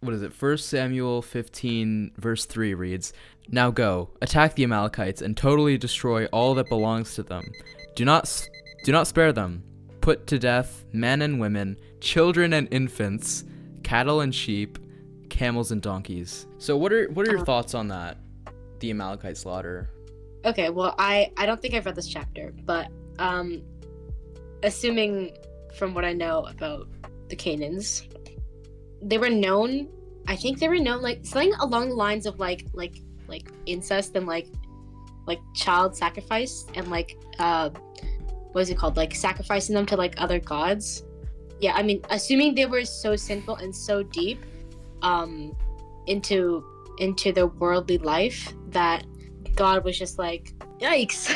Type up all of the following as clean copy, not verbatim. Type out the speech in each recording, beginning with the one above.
what is it? 1 Samuel 15 verse 3 reads, "Now go, attack the Amalekites and totally destroy all that belongs to them. Do not spare them. Put to death men and women, children and infants, cattle and sheep, camels and donkeys." So what are your thoughts on that? The Amalekite slaughter. Okay, well, I don't think I've read this chapter, but assuming from what I know about the Canaans, they were known. I think they were known like something along the lines of like incest and like child sacrifice and like what is it called, like sacrificing them to like other gods. Yeah, I mean, assuming they were so sinful and so deep into their worldly life that God was just like, yikes.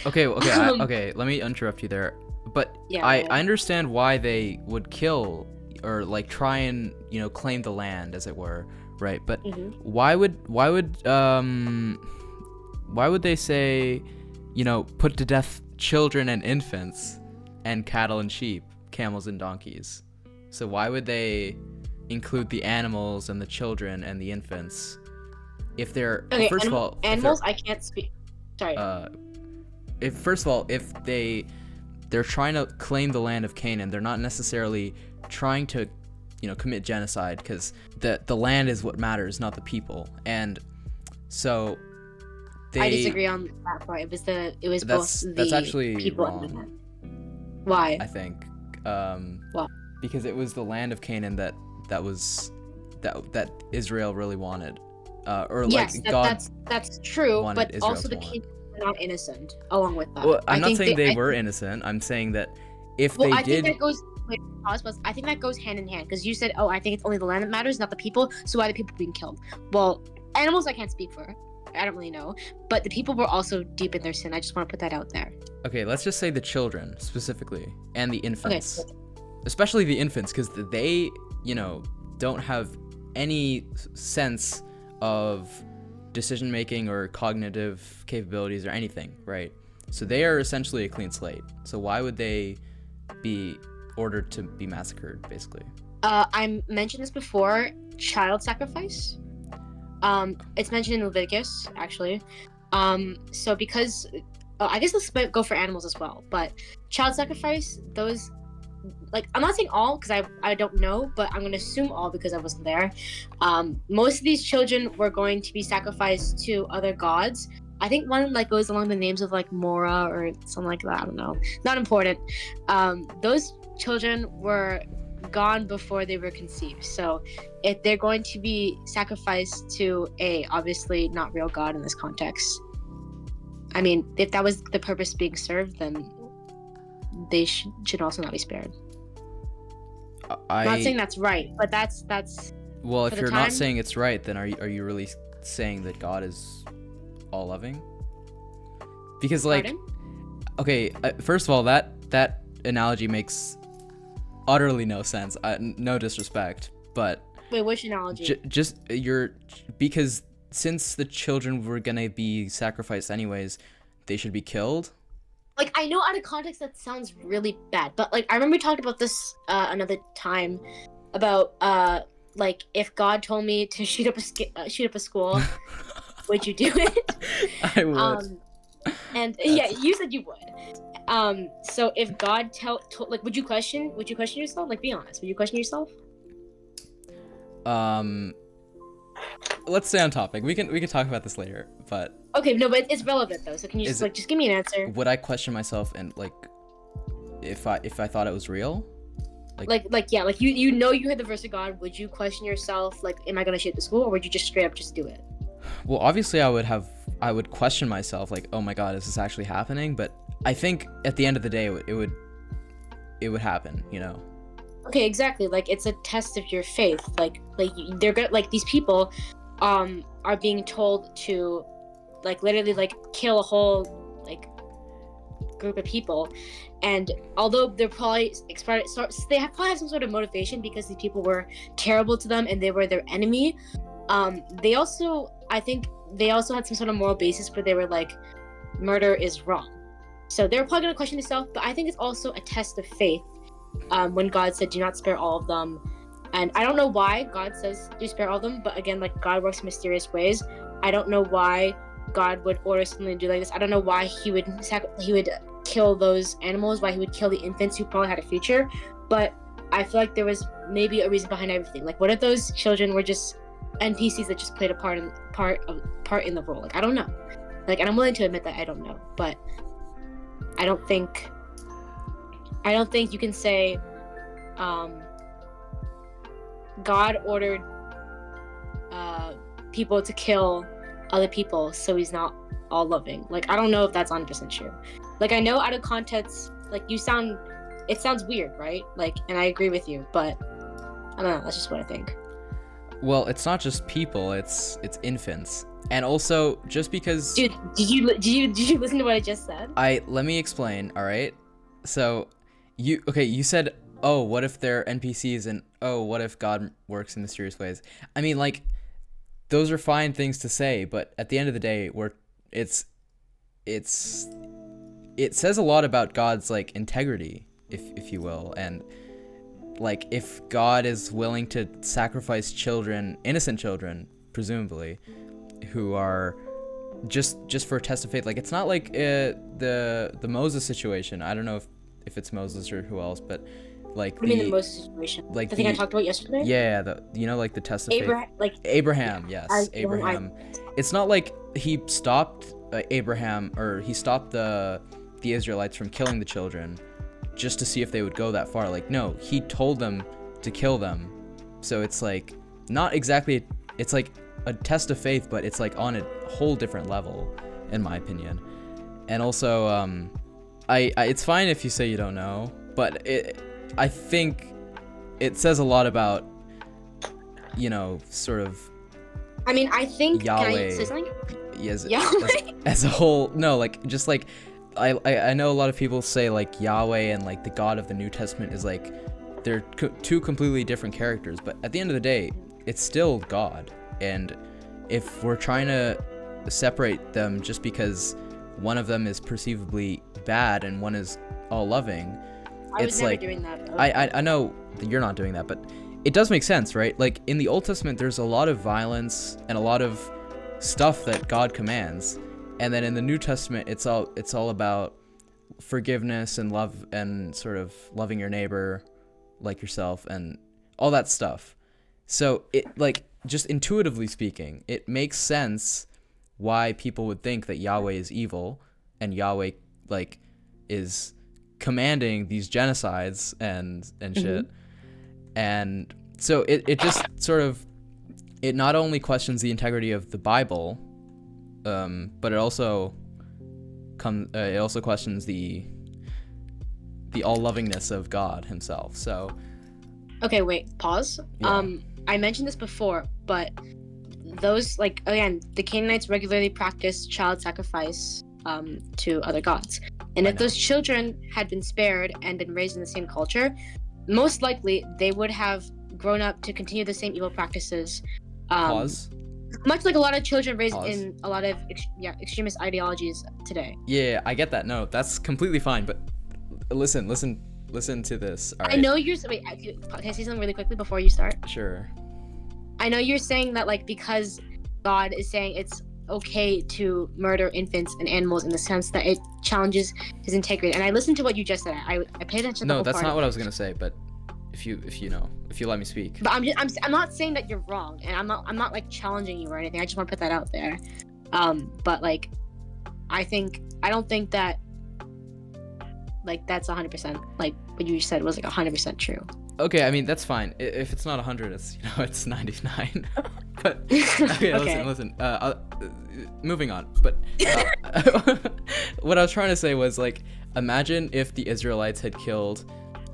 Okay, let me interrupt you there. But Yeah, I yeah. understand why they would kill or like try and, claim the land, as it were, right? But why would they say, put to death children and infants and cattle and sheep, camels and donkeys? So why would they include the animals and the children and the infants if they're Okay, first of all, animals, I can't speak. Sorry. if they're trying to claim the land of Canaan, they're not necessarily trying to commit genocide, because the land is what matters, not the people. And so I disagree on that part. It was both the that's actually people wrong, and the land. Why? I think. Why? Because it was the land of Canaan that Israel really wanted. Yes, God that's true, wanted but Israel also to the want. people were not innocent along with that. Well, I'm not think saying they I were think- innocent. I'm saying that if Well, they I did, think that goes. Wait, pause. I think that goes hand in hand, because you said, "Oh, I think it's only the land that matters, not the people." So why are the people being killed? Well, animals I can't speak for. I don't really know, but the people were also deep in their sin. I just want to put that out there. okay, let's just say the children specifically and the infants, Okay. especially the infants, because they, don't have any sense of decision making or cognitive capabilities or anything, right? So they are essentially a clean slate. So why would they be ordered to be massacred, basically? I mentioned this before. Child sacrifice. It's mentioned in Leviticus, actually. So because I guess let's go for animals as well. But child sacrifice, those, like, I'm not saying all because I don't know, but I'm gonna assume all because I wasn't there. Most of these children were going to be sacrificed to other gods. I think one like goes along the names of like Mora or something like that. I don't know. Not important. Those children were gone before they were conceived. So if they're going to be sacrificed to a obviously not real God in this context, I mean, if that was the purpose being served, then they should also not be spared. I'm not saying that's right, but that's Well, if for the you're not time- saying it's right, then are you really saying that God is all loving? Because like, Pardon? okay, first of all, that analogy makes utterly no sense. No disrespect, but Wait, which analogy? because since the children were gonna be sacrificed anyways, they should be killed. Like, I know out of context that sounds really bad, but like I remember we talked about this another time about like if God told me to shoot up a school, would you do it? I would. And yeah, you said you would. So if God like, would you question yourself? Like, be honest, would you question yourself? Let's stay on topic. We can talk about this later, but Okay, no, but it's relevant though. So can you just just give me an answer? would I question myself and like if I thought it was real? Like yeah, like you know you had the verse of God. Would you question yourself? Like, am I gonna shoot the school, or would you just straight up just do it? Well, obviously I would question myself, like, oh my God, is this actually happening? But I think at the end of the day, it would happen, Okay, exactly. Like, it's a test of your faith. Like they're good. Like, these people, are being told to, like, literally like kill a whole like group of people, and although they're probably they probably have some sort of motivation because these people were terrible to them and they were their enemy. They also, I think, had some sort of moral basis where they were like, murder is wrong. So they're probably gonna question themselves, but I think it's also a test of faith. When God said, "Do not spare all of them," And I don't know why God says to spare all of them, but again, like, God works in mysterious ways. I don't know why God would order something to do like this. I don't know why he would kill those animals, why he would kill the infants who probably had a future. But I feel like there was maybe a reason behind everything. Like, what if those children were just NPCs that just played a part in the role? Like, I don't know. Like, and I'm willing to admit that I don't know, but I don't think you can say God ordered people to kill other people, so he's not all loving. Like, I don't know if that's 100% true. Like, I know out of context, like, it sounds weird, right? Like, and I agree with you, but I don't know, that's just what I think. Well, it's not just people, it's infants. And also, just because... Dude, did you listen to what I just said? Let me explain, alright? So, you said, oh, what if they're NPCs, and oh, what if God works in mysterious ways? I mean, like, those are fine things to say, but at the end of the day, it says a lot about God's, like, integrity, if you will, and, like, if God is willing to sacrifice children, innocent children, presumably, who are just for a test of faith, like, it's not like the Moses situation. I don't know if it's Moses or who else, but like, what do you mean the Moses situation? Like the thing I talked about yesterday? Yeah, like the test of faith. Abraham, yeah. Yes, Abraham. It's not like he stopped Abraham, or he stopped the Israelites from killing the children just to see if they would go that far. Like, no, he told them to kill them. So it's like not exactly, it's like a test of faith, but it's like on a whole different level, in my opinion. And also, it's fine if you say you don't know, but I think it says a lot about, sort of. I mean, I think Yahweh. Can I say something? Yes. Yahweh. As a whole, no, like, just like, I know a lot of people say, like, Yahweh and, like, the God of the New Testament is, like, they're two completely different characters, but at the end of the day, it's still God. And if we're trying to separate them just because one of them is perceivably bad and one is all loving, it's like, doing that, I know that you're not doing that, but it does make sense, right? Like, in the Old Testament, there's a lot of violence and a lot of stuff that God commands, and then in the New Testament, it's all about forgiveness and love and sort of loving your neighbor like yourself and all that stuff. So it, like, just intuitively speaking, it makes sense why people would think that Yahweh is evil and Yahweh, like, is commanding these genocides and shit. And so it just sort of, it not only questions the integrity of the Bible, but it also questions the all-lovingness of God himself. So okay, wait, pause. Yeah. I mentioned this before, but those, like, again, the Canaanites regularly practiced child sacrifice to other gods. And if those children had been spared and been raised in the same culture, most likely they would have grown up to continue the same evil practices. Pause. Much like a lot of children raised Pause. in a lot of extremist ideologies today. Yeah, I get that. No, that's completely fine. But listen to this. All right. I know you're. Wait, can I say something really quickly before you start? Sure. I know you're saying that, like, because God is saying it's okay to murder infants and animals in the sense that it challenges his integrity. And I listened to what you just said. I paid attention to the No, whole that's part not of what it. I was gonna say. But if you let me speak. But I'm not saying that you're wrong, and I'm not like challenging you or anything. I just want to put that out there. But like, I don't think that, like, that's 100%, like what you said was like 100% true. Okay, I mean, that's fine. If it's not 100, it's, it's 99. But okay, Okay. listen. Moving on. But what I was trying to say was, like, imagine if the Israelites had killed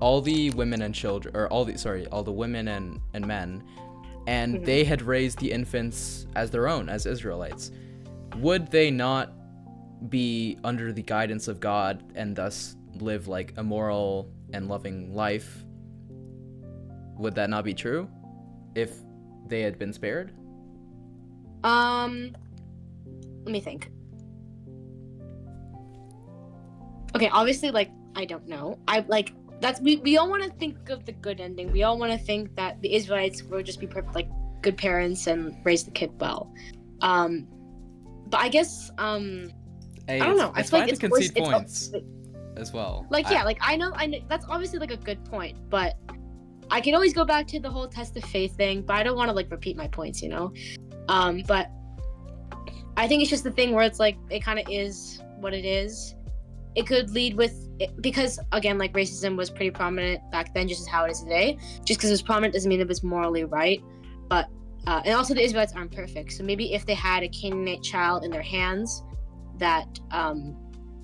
all the women and children, or all the women and men, and they had raised the infants as their own, as Israelites. Would they not be under the guidance of God and thus live, like, a moral and loving life? Would that not be true if they had been spared? Let me think. Okay, obviously, like, I don't know. we all want to think of the good ending. We all want to think that the Israelites will just be perfect, like good parents and raise the kid well. But I guess Hey, I don't know. I it's feel fine like to concede points as well. like I know that's obviously like a good point, but I can always go back to the whole test of faith thing. But I don't want to like repeat my points, you know. But I think it's just the thing where it's like it kind of is what it is. It could lead with because again, like racism was pretty prominent back then, just as how it is today. Just because it was prominent doesn't mean it was morally right. But and also the Israelites aren't perfect, so maybe if they had a Canaanite child in their hands, that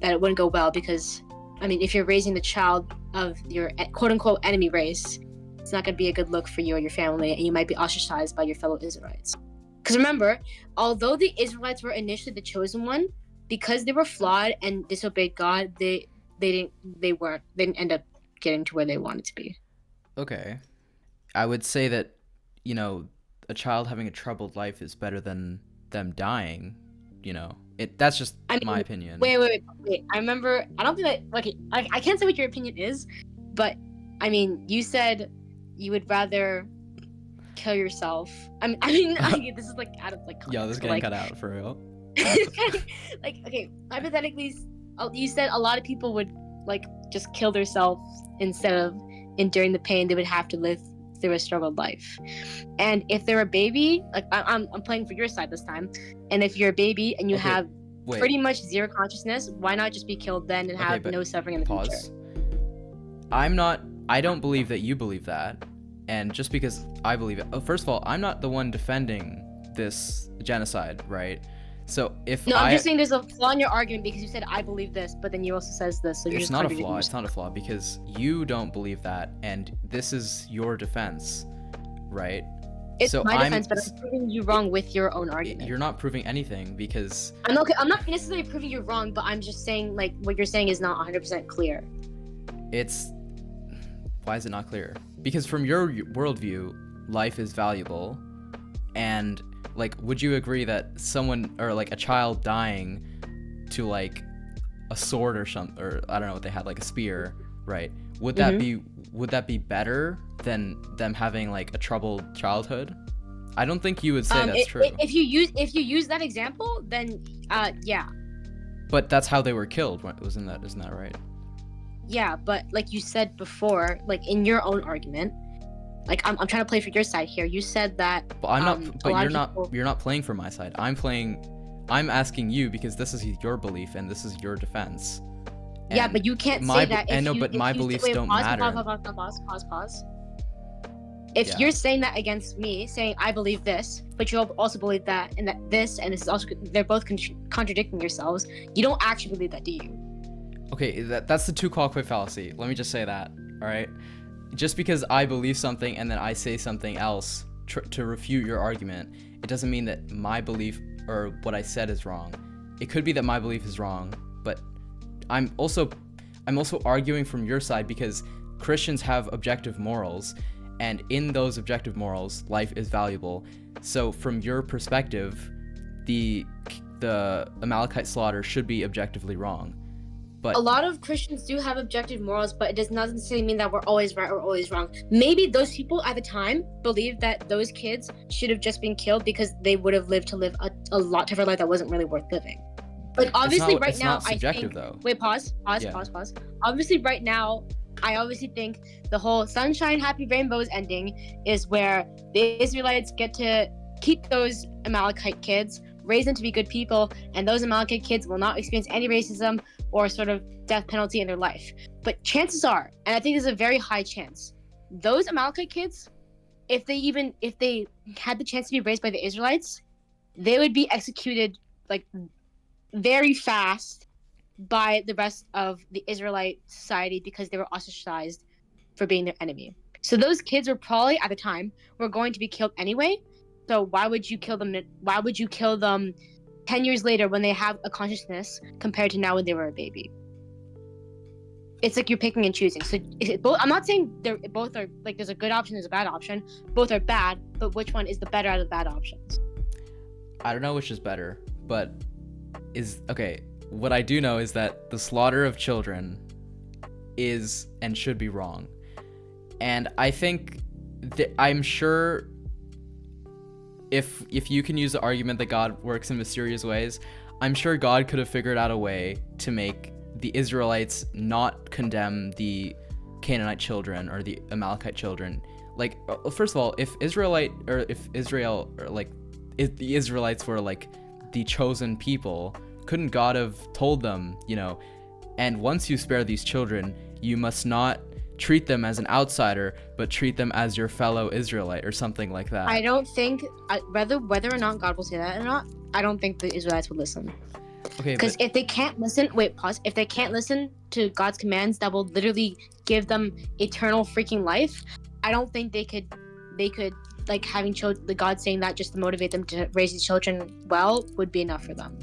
it wouldn't go well. Because I mean, if you're raising the child of your quote unquote enemy race, it's not going to be a good look for you or your family, and you might be ostracized by your fellow Israelites. Because remember, although the Israelites were initially the chosen one, because they were flawed and disobeyed God, they didn't end up getting to where they wanted to be. Okay, I would say that, you know, a child having a troubled life is better than them dying. You know, that's just my opinion. Wait. I remember. I don't think that. Okay, I can't say what your opinion is, but I mean, you said you would rather kill yourself. I mean, this is like out of like. Yo, this is getting cut out for real. Like, okay, hypothetically, you said a lot of people would like just kill themselves instead of enduring the pain they would have to live through a struggled life. And if they're a baby, like I'm playing for your side this time, and if you're a baby and you have pretty much zero consciousness, why not just be killed then and have no suffering in the future? I don't believe that you believe that, and just because I believe it, first of all, I'm not the one defending this genocide, right? So I'm just saying there's a flaw in your argument because you said I believe this, but then you also says this, so you're just contradicting yourself. It's not a flaw because you don't believe that, and this is your defense, right? It's my defense, but I'm proving you wrong with your own argument. You're not proving anything because I'm not necessarily proving you wrong, but I'm just saying like what you're saying is not 100% clear. Why is it not clear? Because from your worldview, life is valuable, and like, would you agree that someone or like a child dying to like a sword or something, or I don't know what they had, like a spear, right? Would that be better than them having like a troubled childhood? I don't think you would say that's true. If you use that example, then yeah. But that's how they were killed, isn't that right? Yeah, but like you said before, like in your own argument, like I'm trying to play for your side here. You said that. Well, I'm not. But you're not playing for my side. I'm asking you because this is your belief and this is your defense. And yeah, but you can't say that. But my beliefs don't matter. Pause. If you're saying that against me, saying I believe this, but you also believe that, and that this is also, they're both contradicting yourselves. You don't actually believe that, do you? Okay, that's the two qualified fallacy. Let me just say that. All right. Just because I believe something and then I say something else to refute your argument, it doesn't mean that my belief or what I said is wrong. It could be that my belief is wrong, but I'm also arguing from your side because Christians have objective morals, and in those objective morals, life is valuable. So from your perspective, the Amalekite slaughter should be objectively wrong. But a lot of Christians do have objective morals, but it does not necessarily mean that we're always right or always wrong. Maybe those people at the time believed that those kids should have just been killed because they would have lived a lot tougher life that wasn't really worth living. Like obviously right now, I think. Though. Wait, pause. Obviously right now, I obviously think the whole sunshine, happy rainbows ending is where the Israelites get to keep those Amalekite kids, raise them to be good people, and those Amalekite kids will not experience any racism or sort of death penalty in their life. But chances are, and I think there's a very high chance, those Amalekite kids, if they had the chance to be raised by the Israelites, they would be executed like very fast by the rest of the Israelite society because they were ostracized for being their enemy. So those kids were probably at the time were going to be killed anyway. So why would you kill them? Why would you kill them 10 years later when they have a consciousness compared to now when they were a baby? It's like you're picking and choosing. So I'm not saying both are like there's a good option, there's a bad option. Both are bad, but which one is the better out of the bad options? I don't know which is better, but what I do know is that the slaughter of children is and should be wrong. And I think that I'm sure if you can use the argument that God works in mysterious ways, I'm sure God could have figured out a way to make the Israelites not condemn the Canaanite children or the Amalekite children. Like, first of all, if the Israelites were like the chosen people, couldn't God have told them, and once you spare these children, you must not treat them as an outsider, but treat them as your fellow Israelite or something like that? I don't think, whether or not God will say that or not, I don't think the Israelites will listen. Okay, because if they can't listen, if they can't listen to God's commands that will literally give them eternal freaking life, I don't think they could like having the God saying that just to motivate them to raise these children well would be enough for them.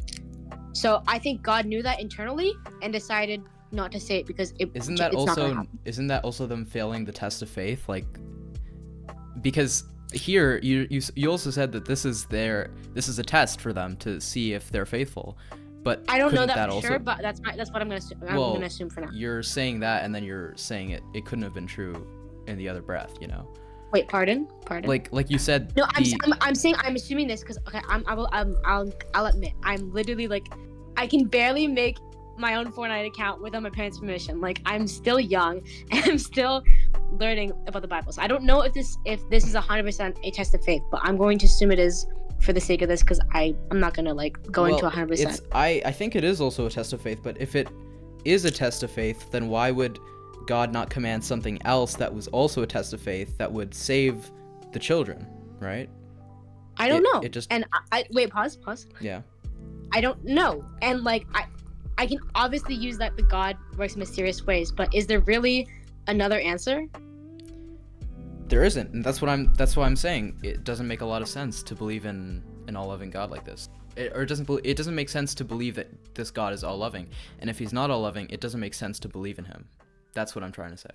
So I think God knew that internally and decided not to say it because isn't that also them failing the test of faith? Like, because here you also said that this is a test for them to see if they're faithful, but I don't know that for sure, but that's what I'm gonna assume for now. You're saying that, and then you're saying it couldn't have been true in the other breath, Wait, pardon. Like you said. No, I'm assuming this because okay, I'll admit I'm literally like I can barely make my own Fortnite account without my parents' permission. Like, I'm still young and I'm still learning about the Bible. So I don't know if this is 100% a test of faith, but I'm going to assume it is for the sake of this because I'm not gonna like go into 100%. I think it is also a test of faith, but if it is a test of faith, then why would God not command something else that was also a test of faith that would save the children, right? I don't know. It just and I wait, pause. Yeah. I don't know, and like I can obviously use that the God works in mysterious ways, but is there really another answer? There isn't, and that's why I'm saying it doesn't make a lot of sense to believe in an all-loving God like this. It doesn't make sense to believe that this God is all-loving, and if he's not all-loving, it doesn't make sense to believe in him. That's what I'm trying to say.